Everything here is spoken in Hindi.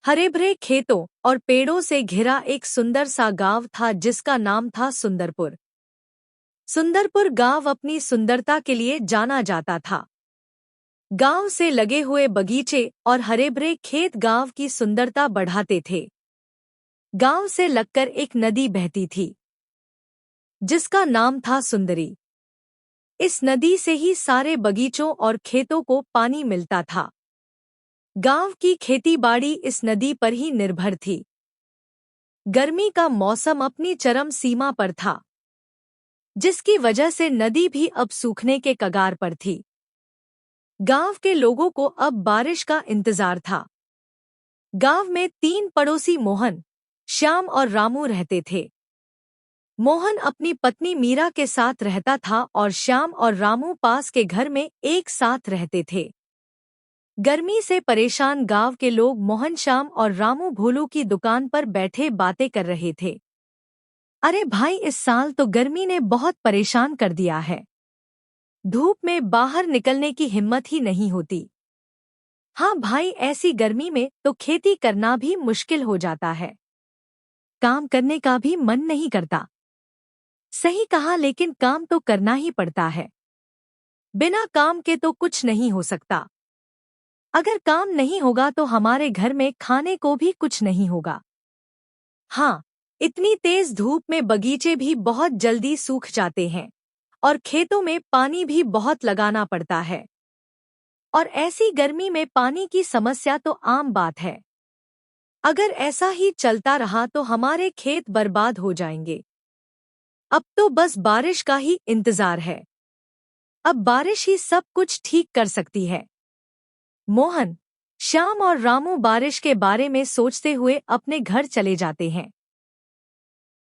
हरे भरे खेतों और पेड़ों से घिरा एक सुंदर सा गांव था जिसका नाम था सुंदरपुर। सुंदरपुर गांव अपनी सुंदरता के लिए जाना जाता था। गांव से लगे हुए बगीचे और हरे भरे खेत गांव की सुंदरता बढ़ाते थे। गांव से लगकर एक नदी बहती थी जिसका नाम था सुंदरी। इस नदी से ही सारे बगीचों और खेतों को पानी मिलता था। गांव की खेतीबाड़ी इस नदी पर ही निर्भर थी। गर्मी का मौसम अपनी चरम सीमा पर था, जिसकी वजह से नदी भी अब सूखने के कगार पर थी। गांव के लोगों को अब बारिश का इंतजार था। गांव में 3 पड़ोसी मोहन, श्याम और रामू रहते थे। मोहन अपनी पत्नी मीरा के साथ रहता था और श्याम और रामू पास के घर में एक साथ रहते थे। गर्मी से परेशान गांव के लोग मोहन, श्याम और रामू भोलू की दुकान पर बैठे बातें कर रहे थे। अरे भाई, इस साल तो गर्मी ने बहुत परेशान कर दिया है। धूप में बाहर निकलने की हिम्मत ही नहीं होती। हाँ भाई, ऐसी गर्मी में तो खेती करना भी मुश्किल हो जाता है। काम करने का भी मन नहीं करता। सही कहा, लेकिन काम तो करना ही पड़ता है। बिना काम के तो कुछ नहीं हो सकता। अगर काम नहीं होगा तो हमारे घर में खाने को भी कुछ नहीं होगा। हाँ, इतनी तेज धूप में बगीचे भी बहुत जल्दी सूख जाते हैं और खेतों में पानी भी बहुत लगाना पड़ता है। और ऐसी गर्मी में पानी की समस्या तो आम बात है। अगर ऐसा ही चलता रहा तो हमारे खेत बर्बाद हो जाएंगे। अब तो बस बारिश का ही इंतजार है। अब बारिश ही सब कुछ ठीक कर सकती है। मोहन, श्याम और रामू बारिश के बारे में सोचते हुए अपने घर चले जाते हैं।